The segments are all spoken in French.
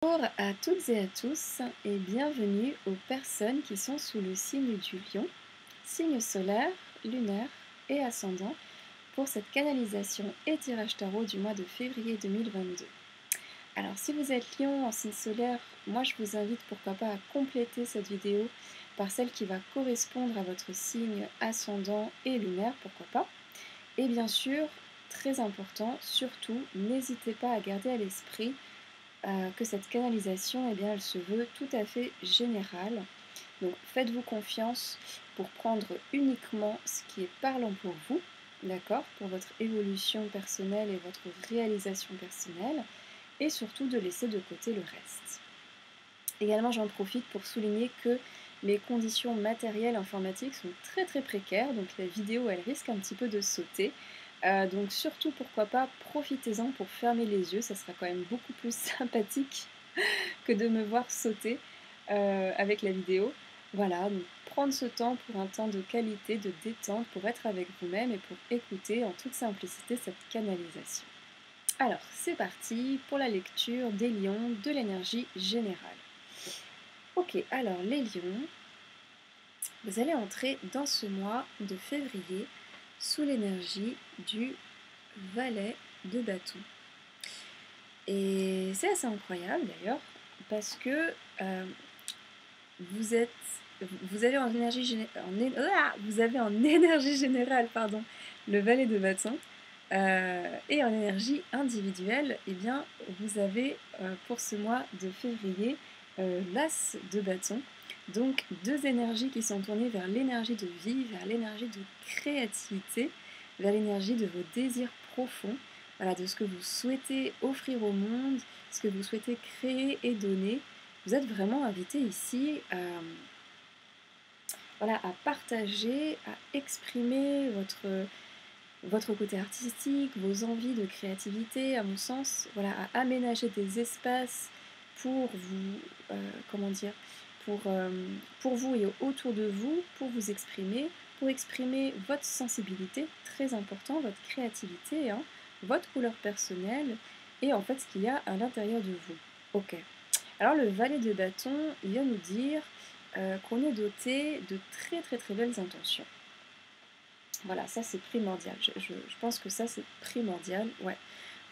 Bonjour à toutes et à tous et bienvenue aux personnes qui sont sous le signe du lion, signe solaire, lunaire et ascendant pour cette canalisation et tirage tarot du mois de février 2022. Alors si vous êtes lion en signe solaire, moi je vous invite pourquoi pas à compléter cette vidéo par celle qui va correspondre à votre signe ascendant et lunaire, pourquoi pas. Et bien sûr, très important, surtout, n'hésitez pas à garder à l'esprit que cette canalisation, eh bien, elle se veut tout à fait générale. Donc faites-vous confiance pour prendre uniquement ce qui est parlant pour vous, d'accord, pour votre évolution personnelle et votre réalisation personnelle, et surtout de laisser de côté le reste. Également, j'en profite pour souligner que les conditions matérielles informatiques sont très très précaires, donc la vidéo elle risque un petit peu de sauter. Donc surtout, pourquoi pas, profitez-en pour fermer les yeux, ça sera quand même beaucoup plus sympathique que de me voir sauter avec la vidéo. Voilà, donc prendre ce temps pour un temps de qualité, de détente, pour être avec vous-même et pour écouter en toute simplicité cette canalisation. Alors, c'est parti pour la lecture des lions de l'énergie générale. Ok, alors les lions, vous allez entrer dans ce mois de février sous l'énergie du valet de bâton. Et c'est assez incroyable d'ailleurs, parce que vous avez en énergie générale le valet de bâton, et en énergie individuelle, eh bien, vous avez pour ce mois de février l'as de bâton. Donc deux énergies qui sont tournées vers l'énergie de vie, vers l'énergie de créativité, vers l'énergie de vos désirs profonds, voilà, de ce que vous souhaitez offrir au monde, ce que vous souhaitez créer et donner. Vous êtes vraiment invité ici à partager, à exprimer votre côté artistique, vos envies de créativité, à mon sens, voilà, à aménager des espaces pour vous, pour vous et autour de vous, pour exprimer votre sensibilité, très important, votre créativité, hein, votre couleur personnelle et en fait ce qu'il y a à l'intérieur de vous. Ok. Alors le valet de bâton, il vient nous dire qu'on est doté de très très très belles intentions. Voilà, ça c'est primordial. Je pense que ça c'est primordial. Ouais.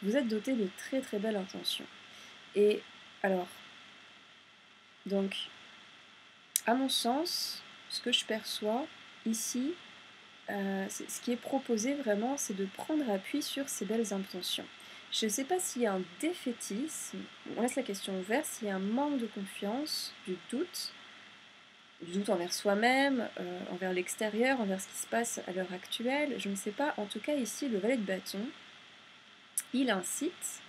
Vous êtes doté de très très belles intentions. Et alors, donc, à mon sens, ce que je perçois ici, ce qui est proposé vraiment, c'est de prendre appui sur ces belles intentions. Je ne sais pas s'il y a un défaitisme, on laisse la question ouverte, s'il y a un manque de confiance, du doute envers soi-même, envers l'extérieur, envers ce qui se passe à l'heure actuelle, je ne sais pas. En tout cas, ici, le valet de bâton, il incite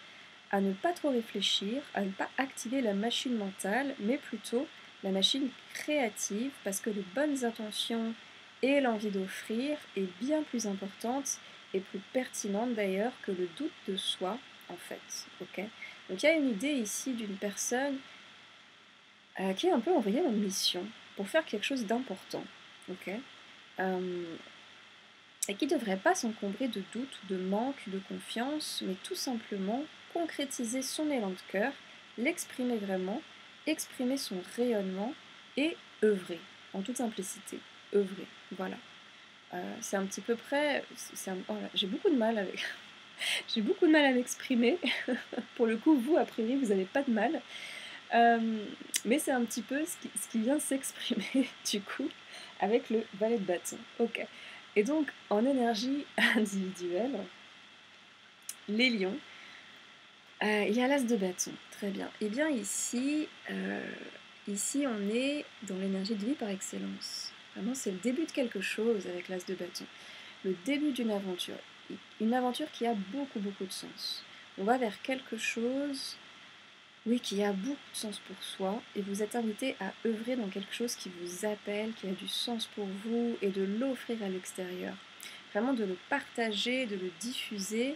à ne pas trop réfléchir, à ne pas activer la machine mentale, mais plutôt la machine créative, parce que les bonnes intentions et l'envie d'offrir est bien plus importante et plus pertinente d'ailleurs que le doute de soi, en fait. Ok. Donc il y a une idée ici d'une personne qui est un peu envoyée en mission pour faire quelque chose d'important, ok, et qui ne devrait pas s'encombrer de doutes, de manque de confiance, mais tout simplement concrétiser son élan de cœur, l'exprimer vraiment, exprimer son rayonnement et œuvrer, en toute simplicité, œuvrer, voilà. C'est un petit peu près, j'ai beaucoup de mal avec, j'ai beaucoup de mal à m'exprimer. Pour le coup, vous, a priori, vous n'avez pas de mal. Mais c'est un petit peu ce qui vient s'exprimer du coup avec le valet de bâton. Ok. Et donc en énergie individuelle, les lions, il y a l'as de bâton. Très bien. Et bien ici, ici on est dans l'énergie de vie par excellence. Vraiment, c'est le début de quelque chose avec l'as de bâton. Le début d'une aventure. Une aventure qui a beaucoup beaucoup de sens. On va vers quelque chose, oui, qui a beaucoup de sens pour soi, et vous êtes invité à œuvrer dans quelque chose qui vous appelle, qui a du sens pour vous, et de l'offrir à l'extérieur. Vraiment de le partager, de le diffuser,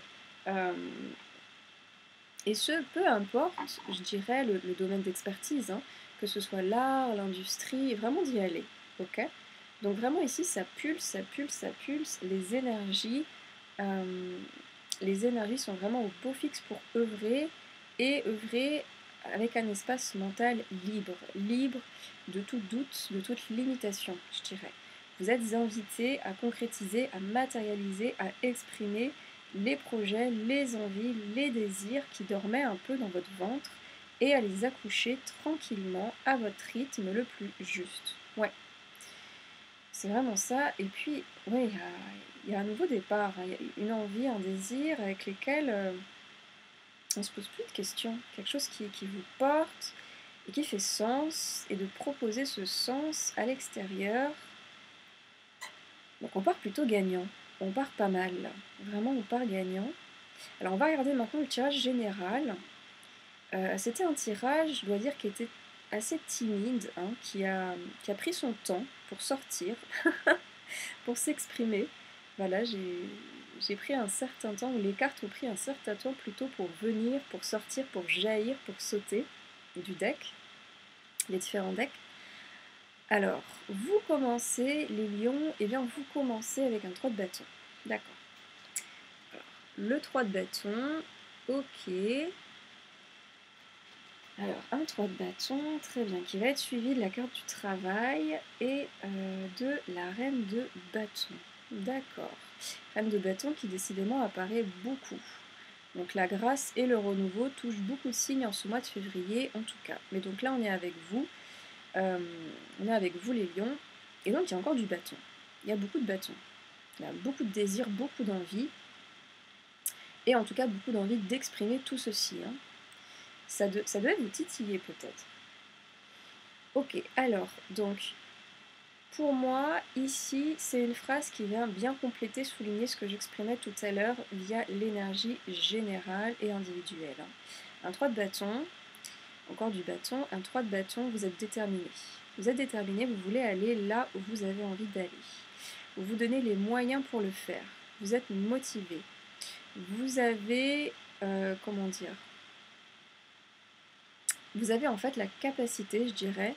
et ce, peu importe, je dirais, le domaine d'expertise, hein, que ce soit l'art, l'industrie, vraiment d'y aller, ok. Donc vraiment ici, ça pulse, ça pulse, ça pulse, les énergies sont vraiment au beau fixe pour œuvrer, et œuvrer avec un espace mental libre, libre de tout doute, de toute limitation, je dirais. Vous êtes invité à concrétiser, à matérialiser, à exprimer les projets, les envies, les désirs qui dormaient un peu dans votre ventre et à les accoucher tranquillement à votre rythme le plus juste. Ouais, c'est vraiment ça. Et puis, ouais, il y a un nouveau départ, hein. Il y a une envie, un désir avec lesquels on ne se pose plus de questions. Quelque chose qui vous porte et qui fait sens, et de proposer ce sens à l'extérieur. Donc on part plutôt gagnant. On part pas mal, là. Vraiment, on part gagnant. Alors on va regarder maintenant le tirage général. C'était un tirage, je dois dire, qui était assez timide, hein, qui a pris son temps pour sortir, pour s'exprimer. Voilà, j'ai pris un certain temps, ou les cartes ont pris un certain temps plutôt pour venir, pour sortir, pour jaillir, pour sauter du deck, les différents decks. Alors, vous commencez, les lions, et bien vous commencez avec un 3 de bâton. D'accord. Alors, le 3 de bâton, ok. Alors, un 3 de bâton, très bien, qui va être suivi de la carte du travail et de la reine de bâton. D'accord. Reine de bâton qui décidément apparaît beaucoup. Donc la grâce et le renouveau touchent beaucoup de signes en ce mois de février, en tout cas. Mais donc là, on est avec vous. On est avec vous, les lions. Et donc, il y a encore du bâton. Il y a beaucoup de bâtons. Il y a beaucoup de désirs, beaucoup d'envie. Et en tout cas, beaucoup d'envie d'exprimer tout ceci, hein. Ça devait vous titiller peut-être. Ok, alors, donc, pour moi, ici, c'est une phrase qui vient bien compléter, souligner ce que j'exprimais tout à l'heure via l'énergie générale et individuelle. Un 3 de bâton, encore du bâton, un 3 de bâton, vous êtes déterminé. Vous êtes déterminé, vous voulez aller là où vous avez envie d'aller. Vous vous donnez les moyens pour le faire. Vous êtes motivé. Vous avez, comment dire, vous avez en fait la capacité, je dirais,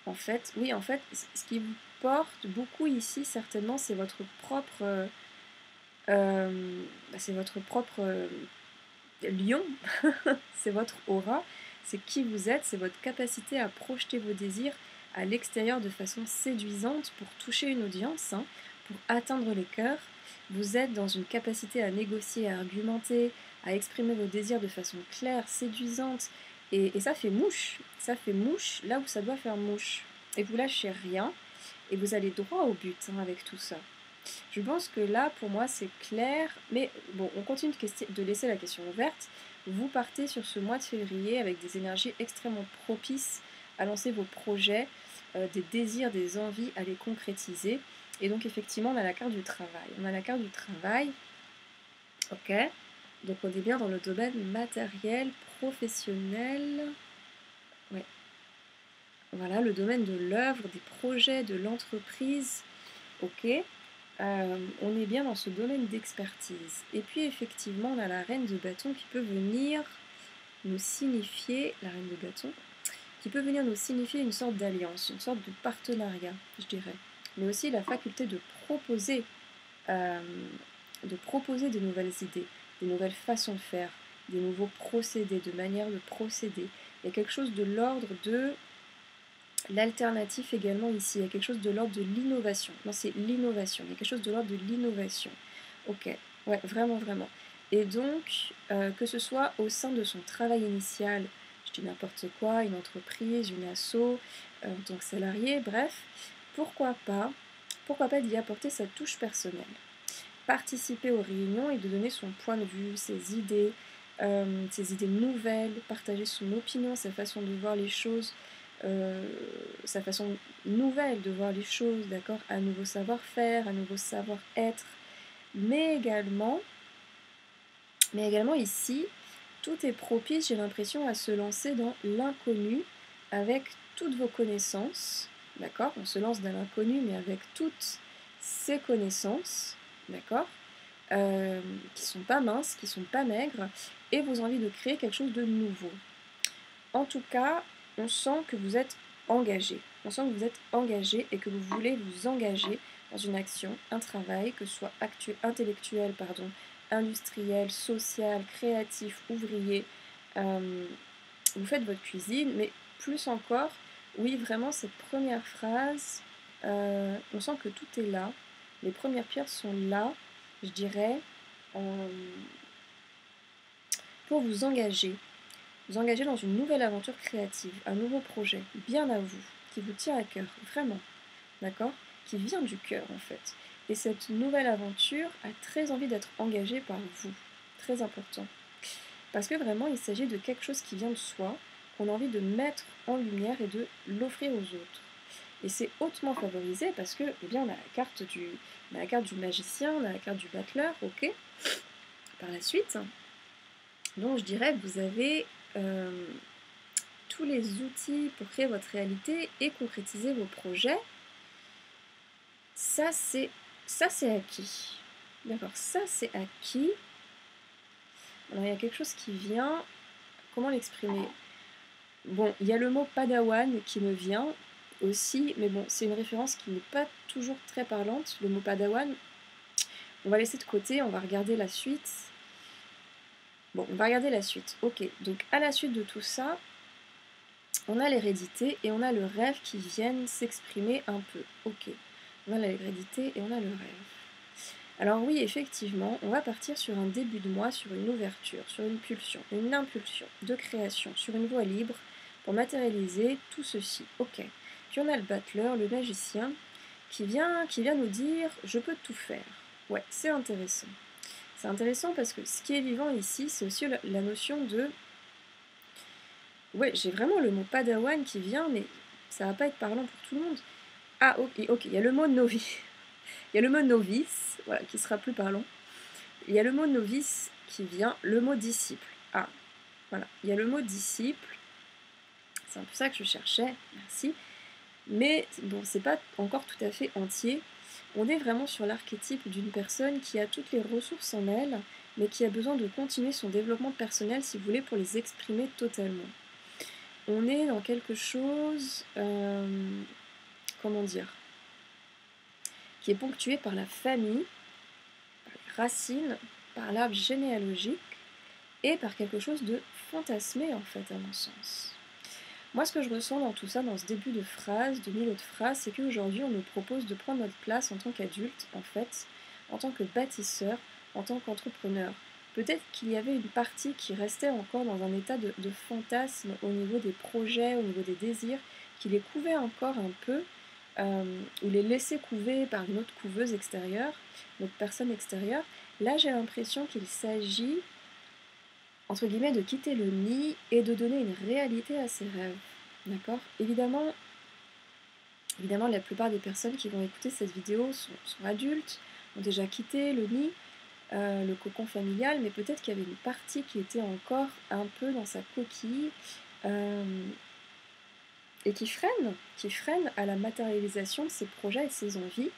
en fait, oui, en fait, ce qui vous porte beaucoup ici, certainement, c'est votre propre, c'est votre propre lion, c'est votre aura, c'est qui vous êtes, c'est votre capacité à projeter vos désirs à l'extérieur de façon séduisante pour toucher une audience, hein, pour atteindre les cœurs. Vous êtes dans une capacité à négocier, à argumenter, à exprimer vos désirs de façon claire, séduisante, et ça fait mouche là où ça doit faire mouche. Et vous lâchez rien, et vous allez droit au but, hein, avec tout ça. Je pense que là, pour moi, c'est clair, mais bon, on continue de laisser la question ouverte. Vous partez sur ce mois de février avec des énergies extrêmement propices à lancer vos projets, des désirs, des envies, à les concrétiser. Et donc, effectivement, on a la carte du travail. On a la carte du travail, ok. Donc, on est bien dans le domaine matériel, professionnel. Ouais. Voilà, le domaine de l'œuvre, des projets, de l'entreprise, ok. On est bien dans ce domaine d'expertise. Et puis effectivement, on a la reine de bâton qui peut venir nous signifier, la reine de bâton, qui peut venir nous signifier une sorte d'alliance, une sorte de partenariat, je dirais. Mais aussi la faculté euh, de proposer de nouvelles idées, des nouvelles façons de faire, des nouveaux procédés, de manières de procéder. Il y a quelque chose de l'ordre de l'alternatif également ici, il y a quelque chose de l'ordre de l'innovation. Non, c'est l'innovation, il y a quelque chose de l'ordre de l'innovation. Ok, ouais, vraiment, vraiment. Et donc, que ce soit au sein de son travail initial, je dis n'importe quoi, une entreprise, une asso, en tant que salarié, bref, pourquoi pas d'y apporter sa touche personnelle. Participer aux réunions et de donner son point de vue, ses idées nouvelles, partager son opinion, sa façon de voir les choses, sa façon nouvelle de voir les choses, d'accord, un nouveau savoir-faire, un nouveau savoir-être, mais également ici, tout est propice, j'ai l'impression, à se lancer dans l'inconnu avec toutes vos connaissances, d'accord, on se lance dans l'inconnu, mais avec toutes ces connaissances, d'accord, qui sont pas minces, qui sont pas maigres, et vos envies de créer quelque chose de nouveau. En tout cas, on sent que vous êtes engagé. On sent que vous êtes engagé et que vous voulez vous engager dans une action, un travail, que ce soit intellectuel, industriel, social, créatif, ouvrier. vous faites votre cuisine, mais plus encore, oui, vraiment, cette première phrase, on sent que tout est là. Les premières pierres sont là, je dirais, euh, pour vous engager. Vous engager dans une nouvelle aventure créative, un nouveau projet, bien à vous, qui vous tient à cœur, vraiment, d'accord? Qui vient du cœur, en fait. Et cette nouvelle aventure a très envie d'être engagée par vous. Très important. Parce que vraiment, il s'agit de quelque chose qui vient de soi, qu'on a envie de mettre en lumière et de l'offrir aux autres. Et c'est hautement favorisé parce que, eh bien, on a la carte du magicien, on a la carte du battleur, ok. Par la suite, donc je dirais que vous avez tous les outils pour créer votre réalité et concrétiser vos projets. Ça c'est acquis. D'accord, ça c'est acquis. Alors il y a quelque chose qui vient. Comment l'exprimer? Bon, il y a le mot padawan qui me vient aussi, mais bon, c'est une référence qui n'est pas toujours très parlante. Le mot padawan, on va laisser de côté, on va regarder la suite. Bon, on va regarder la suite. Ok, donc à la suite de tout ça, on a l'hérédité et on a le rêve qui viennent s'exprimer un peu. Ok, on a l'hérédité et on a le rêve. Alors oui, effectivement, on va partir sur un début de mois, sur une ouverture, sur une pulsion, une impulsion de création, sur une voie libre pour matérialiser tout ceci. Ok. Puis on a le battleur, le magicien, qui vient nous dire « je peux tout faire ». Ouais, c'est intéressant. C'est intéressant parce que ce qui est vivant ici, c'est aussi la notion de... Ouais, j'ai vraiment le mot padawan qui vient, mais ça va pas être parlant pour tout le monde. Ah, ok, il y a le mot novice. Il y a le mot novice, voilà, qui sera plus parlant. Il y a le mot novice qui vient, le mot disciple. Ah, voilà, il y a le mot disciple. C'est un peu ça que je cherchais, merci. Mais bon, c'est pas encore tout à fait entier. On est vraiment sur l'archétype d'une personne qui a toutes les ressources en elle, mais qui a besoin de continuer son développement personnel, si vous voulez, pour les exprimer totalement. On est dans quelque chose, comment dire, qui est ponctué par la famille, par les racines, par l'arbre généalogique, et par quelque chose de fantasmé, en fait, à mon sens. Moi, ce que je ressens dans tout ça, dans ce début de phrase, de milieu de phrase, c'est qu'aujourd'hui, on nous propose de prendre notre place en tant qu'adulte, en fait, en tant que bâtisseur, en tant qu'entrepreneur. Peut-être qu'il y avait une partie qui restait encore dans un état de fantasme au niveau des projets, au niveau des désirs, qui les couvait encore un peu, ou les laissait couver par une autre couveuse extérieure, une autre personne extérieure. Là, j'ai l'impression qu'il s'agit, entre guillemets, de quitter le nid et de donner une réalité à ses rêves. D'accord ? Évidemment, la plupart des personnes qui vont écouter cette vidéo sont adultes, ont déjà quitté le nid, le cocon familial, mais peut-être qu'il y avait une partie qui était encore un peu dans sa coquille et qui freine à la matérialisation de ses projets et de ses envies.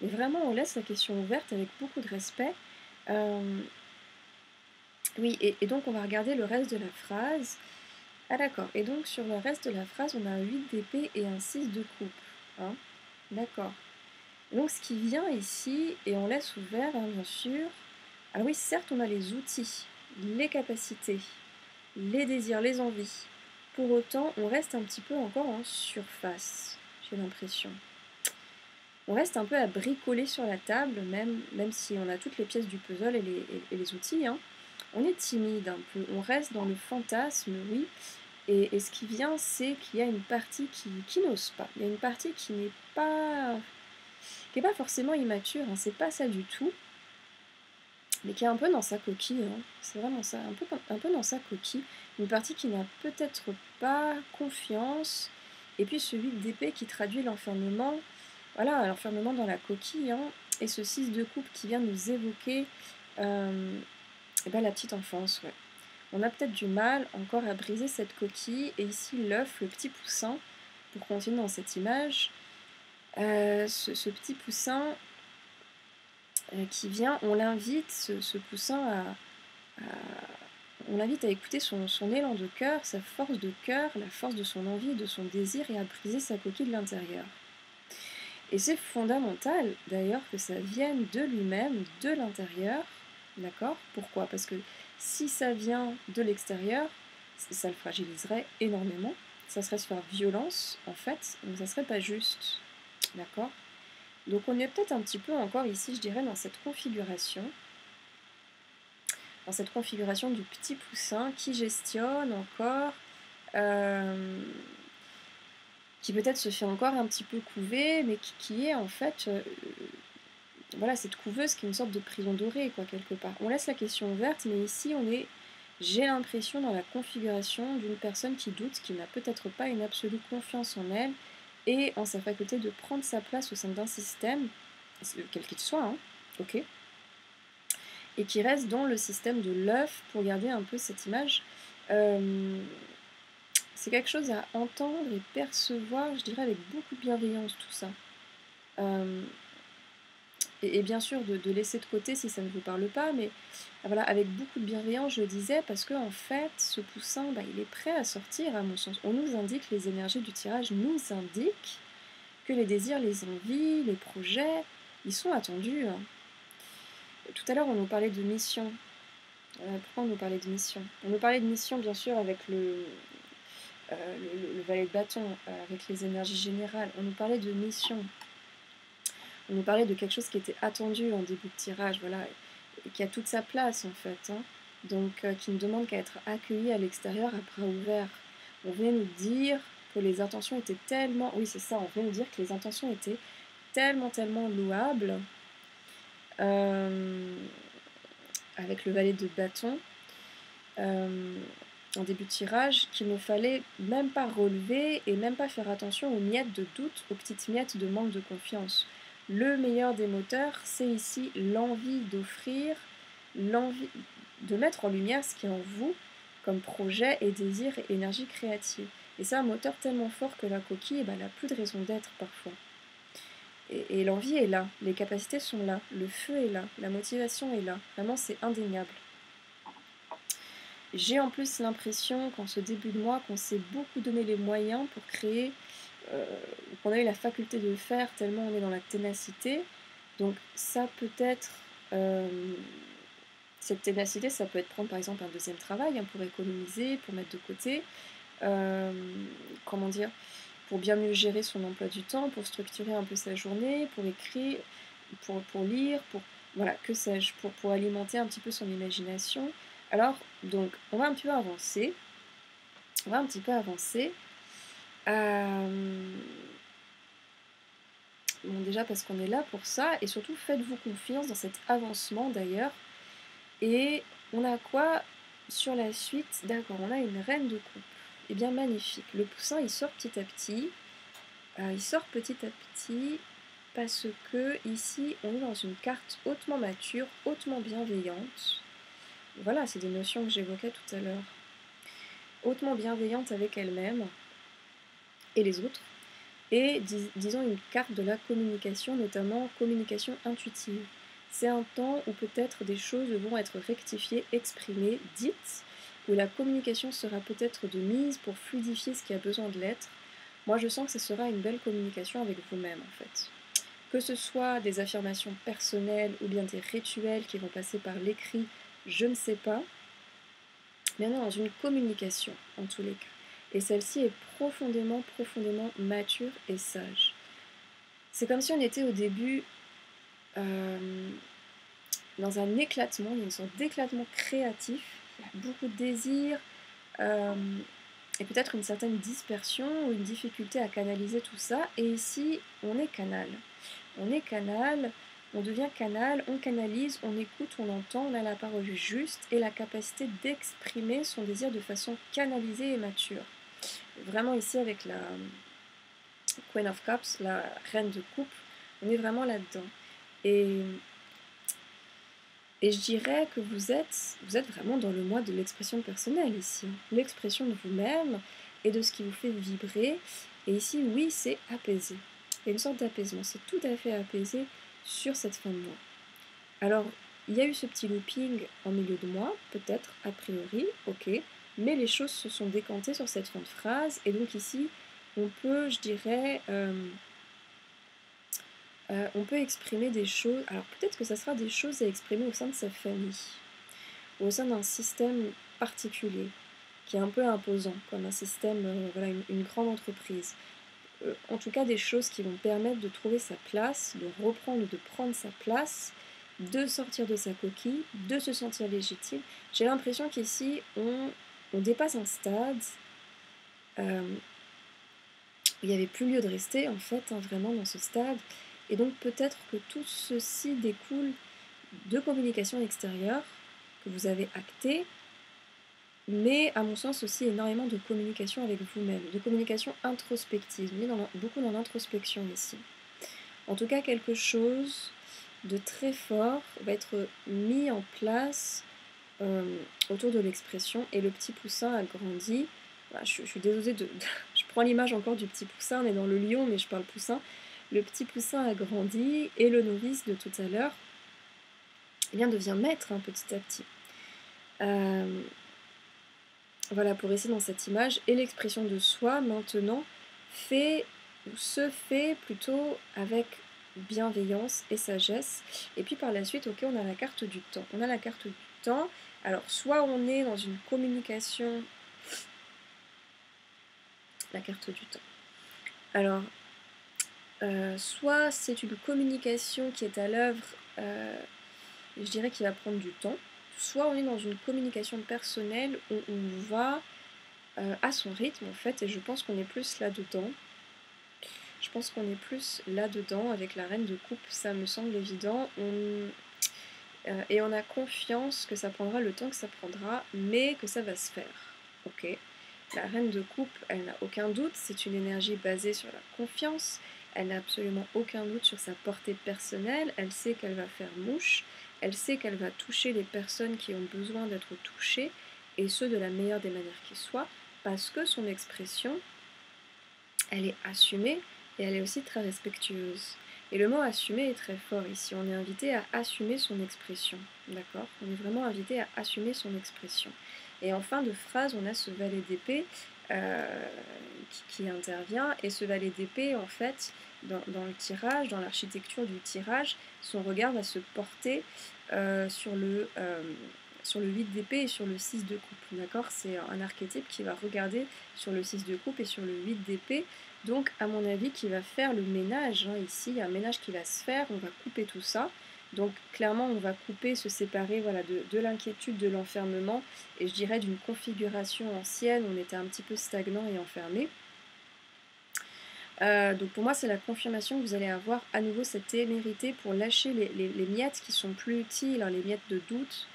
Mais vraiment, on laisse la question ouverte avec beaucoup de respect. Oui, et donc on va regarder le reste de la phrase. Ah d'accord, et donc sur le reste de la phrase, on a un 8 d'épée et un 6 de coupe. Hein, d'accord. Donc ce qui vient ici, et on laisse ouvert, hein, bien sûr. Alors oui, certes, on a les outils, les capacités, les désirs, les envies. Pour autant, on reste un petit peu encore en surface, j'ai l'impression. On reste un peu à bricoler sur la table, même si on a toutes les pièces du puzzle et les outils, hein. On est timide un peu, on reste dans le fantasme, oui, et ce qui vient, c'est qu'il y a une partie qui n'ose pas. Il y a une partie qui n'est pas forcément immature, hein, c'est pas ça du tout, mais qui est un peu dans sa coquille, hein. C'est vraiment ça, un peu dans sa coquille. Une partie qui n'a peut-être pas confiance, et puis ce 8 d'épée qui traduit l'enfermement, voilà, l'enfermement dans la coquille, hein, et ce 6 de coupe qui vient nous évoquer et ben, la petite enfance, ouais. On a peut-être du mal encore à briser cette coquille, et ici l'œuf, le petit poussin, pour continuer dans cette image, ce petit poussin qui vient, on l'invite, ce poussin, on l'invite à écouter son élan de cœur, sa force de cœur, la force de son envie, de son désir, et à briser sa coquille de l'intérieur. Et c'est fondamental, d'ailleurs, que ça vienne de lui-même, de l'intérieur, d'accord ? Pourquoi ? Parce que si ça vient de l'extérieur, ça le fragiliserait énormément. Ça serait se faire violence, en fait, donc ça serait pas juste. D'accord? Donc on est peut-être un petit peu encore ici, je dirais, dans cette configuration du petit poussin qui gestionne encore, qui peut-être se fait encore un petit peu couver, mais qui est en fait, voilà, cette couveuse qui est une sorte de prison dorée, quoi, quelque part. On laisse la question ouverte, mais ici on est, j'ai l'impression, dans la configuration d'une personne qui doute, qui n'a peut-être pas une absolue confiance en elle, et en sa faculté de prendre sa place au sein d'un système, quel qu'il soit, hein, ok, et qui reste dans le système de l'œuf pour garder un peu cette image. C'est quelque chose à entendre et percevoir, je dirais, avec beaucoup de bienveillance, tout ça. Et bien sûr, de laisser de côté si ça ne vous parle pas, mais voilà, avec beaucoup de bienveillance, je le disais, parce que en fait, ce poussin, bah, il est prêt à sortir, à mon sens. On nous indique, les énergies du tirage nous indiquent que les désirs, les envies, les projets, ils sont attendus. Hein. Tout à l'heure, on nous parlait de mission. Pourquoi on nous parlait de mission? On nous parlait de mission, bien sûr, avec le valet de bâton, avec les énergies générales. On nous parlait de mission. On nous parlait de quelque chose qui était attendu en début de tirage, voilà, et qui a toute sa place, en fait. Hein. Donc, qui ne demande qu'à être accueilli à l'extérieur à bras ouverts. On venait nous dire que les intentions étaient tellement... Oui, c'est ça, on venait nous dire que les intentions étaient tellement, tellement louables, avec le valet de bâton, en début de tirage, qu'il ne fallait même pas relever et même pas faire attention aux miettes de doute, aux petites miettes de manque de confiance. Le meilleur des moteurs, c'est ici l'envie d'offrir, l'envie de mettre en lumière ce qui est en vous comme projet et désir et énergie créative. Et c'est un moteur tellement fort que la coquille, ben, elle n'a plus de raison d'être parfois. Et l'envie est là, les capacités sont là, le feu est là, la motivation est là. Vraiment, c'est indéniable. J'ai en plus l'impression qu'en ce début de mois, qu'on s'est beaucoup donné les moyens pour créer, qu'on a eu la faculté de le faire tellement on est dans la ténacité. Donc ça peut être, cette ténacité, ça peut être prendre par exemple un deuxième travail hein, pour économiser, pour mettre de côté, comment dire, pour bien mieux gérer son emploi du temps, pour structurer un peu sa journée, pour écrire, pour lire, pour, voilà, que sais-je, pour alimenter un petit peu son imagination. Alors, donc, on va un petit peu avancer. On va un petit peu avancer. Bon, déjà parce qu'on est là pour ça, et surtout faites-vous confiance dans cet avancement d'ailleurs. Et on a quoi sur la suite? D'accord, on a une reine de coupe. Eh bien, magnifique. Le poussin, il sort petit à petit. Il sort petit à petit parce que ici, on est dans une carte hautement mature, hautement bienveillante. Voilà, c'est des notions que j'évoquais tout à l'heure. Hautement bienveillante avec elle-même et les autres. Et disons une carte de la communication, notamment communication intuitive. C'est un temps où peut-être des choses vont être rectifiées, exprimées, dites, où la communication sera peut-être de mise pour fluidifier ce qui a besoin de l'être. Moi, je sens que ce sera une belle communication avec vous-même, en fait. Que ce soit des affirmations personnelles ou bien des rituels qui vont passer par l'écrit, je ne sais pas. Mais on est dans une communication, en tous les cas. Et celle-ci est profondément, profondément mature et sage. C'est comme si on était au début dans un éclatement, il y a une sorte d'éclatement créatif, il y a beaucoup de désir, et peut-être une certaine dispersion ou une difficulté à canaliser tout ça. Et ici, on est canal. On est canal, on devient canal, on canalise, on écoute, on entend, on a la parole juste et la capacité d'exprimer son désir de façon canalisée et mature. Vraiment ici avec la Queen of Cups, la reine de coupe, on est vraiment là-dedans. Et je dirais que vous êtes vraiment dans le mois de l'expression personnelle ici. L'expression de vous-même et de ce qui vous fait vibrer. Et ici, oui, c'est apaisé. Il y a une sorte d'apaisement, c'est tout à fait apaisé sur cette fin de mois. Alors, il y a eu ce petit looping en milieu de mois, peut-être, a priori, ok, mais les choses se sont décantées sur cette fin de phrase, et donc ici, on peut, je dirais, on peut exprimer des choses, alors peut-être que ça sera des choses à exprimer au sein de sa famille, ou au sein d'un système particulier. qui est un peu imposant, comme un système, voilà, une grande entreprise. En tout cas des choses qui vont permettre de trouver sa place, de reprendre, de prendre sa place, de sortir de sa coquille, de se sentir légitime. J'ai l'impression qu'ici, on dépasse un stade où il n'y avait plus lieu de rester, en fait, hein, vraiment dans ce stade. Et donc peut-être que tout ceci découle de communication extérieure que vous avez actée, mais à mon sens aussi énormément de communication avec vous-même, de communication introspective, mais beaucoup dans l'introspection ici. En tout cas, quelque chose de très fort va être mis en place autour de l'expression, et le petit poussin a grandi. Voilà, je suis désolée je prends l'image encore du petit poussin, on est dans le lion, mais je parle poussin. Le petit poussin a grandi, et le novice de tout à l'heure eh bien, devient maître hein, petit à petit. Voilà, pour rester dans cette image, et l'expression de soi, maintenant, se fait plutôt avec bienveillance et sagesse. Et puis par la suite, ok, on a la carte du temps. On a la carte du temps. Alors, soit on est dans une communication... La carte du temps. Alors, soit c'est une communication qui est à l'œuvre, je dirais qui va prendre du temps, soit on est dans une communication personnelle où on va à son rythme en fait, et je pense qu'on est plus là-dedans. Je pense qu'on est plus là-dedans avec la reine de coupe, ça me semble évident. Et on a confiance que ça prendra le temps que ça prendra, mais que ça va se faire. Ok. La reine de coupe, elle n'a aucun doute, c'est une énergie basée sur la confiance, elle n'a absolument aucun doute sur sa portée personnelle, elle sait qu'elle va faire mouche, elle sait qu'elle va toucher les personnes qui ont besoin d'être touchées, et ce de la meilleure des manières qui soit, parce que son expression, elle est assumée, et elle est aussi très respectueuse. Et le mot assumer est très fort ici, on est invité à assumer son expression, d'accord? On est vraiment invité à assumer son expression. Et en fin de phrase, on a ce valet d'épée qui intervient, et ce valet d'épée, en fait, dans le tirage, dans l'architecture du tirage, son regard va se porter sur le 8 d'épée et sur le 6 de coupe, d'accord? C'est un archétype qui va regarder sur le 6 de coupe et sur le 8 d'épée, donc à mon avis qui va faire le ménage, hein, ici, il y a un ménage qui va se faire, on va couper tout ça, donc clairement on va couper, se séparer voilà, de l'inquiétude, de l'enfermement, et je dirais d'une configuration ancienne, on était un petit peu stagnant et enfermé. Donc pour moi c'est la confirmation que vous allez avoir à nouveau cette témérité pour lâcher les miettes qui sont plus utiles, hein, les miettes de doute,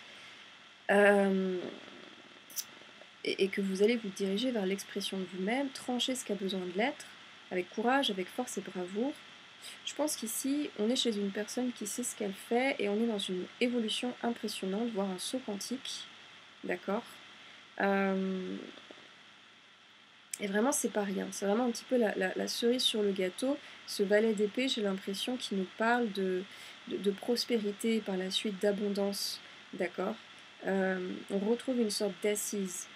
et que vous allez vous diriger vers l'expression de vous-même, trancher ce qui a besoin de l'être, avec courage, avec force et bravoure. Je pense qu'ici, on est chez une personne qui sait ce qu'elle fait, et on est dans une évolution impressionnante, voire un saut quantique, d'accord? Et vraiment, c'est pas rien, c'est vraiment un petit peu la cerise sur le gâteau. Ce valet d'épée, j'ai l'impression qu'il nous parle de prospérité, par la suite d'abondance, d'accord? On retrouve une sorte d'assise.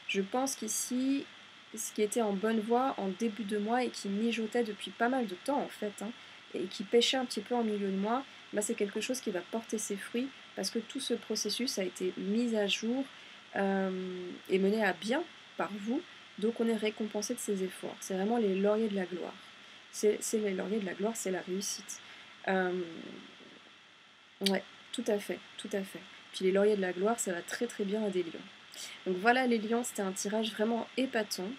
Je pense qu'ici, ce qui était en bonne voie en début de mois et qui mijotait depuis pas mal de temps en fait, hein, et qui pêchait un petit peu en milieu de mois, bah, c'est quelque chose qui va porter ses fruits parce que tout ce processus a été mis à jour et mené à bien par vous, donc on est récompensé de ses efforts. C'est vraiment les lauriers de la gloire. C'est les lauriers de la gloire, c'est la réussite. Ouais, tout à fait, tout à fait. Puis les lauriers de la gloire, ça va très très bien à des lions. Donc voilà les lions, c'était un tirage vraiment épatant.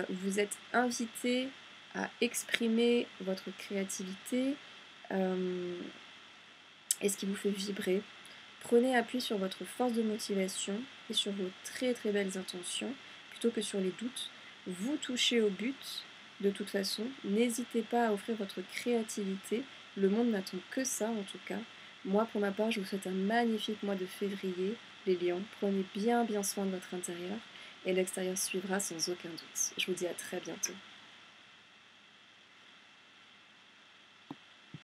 Vous êtes invités à exprimer votre créativité et ce qui vous fait vibrer. Prenez appui sur votre force de motivation et sur vos très très belles intentions plutôt que sur les doutes. Vous touchez au but de toute façon. N'hésitez pas à offrir votre créativité. Le monde n'attend que ça en tout cas. Moi pour ma part, je vous souhaite un magnifique mois de février. Les lions, prenez bien bien soin de votre intérieur et l'extérieur suivra sans aucun doute. Je vous dis à très bientôt.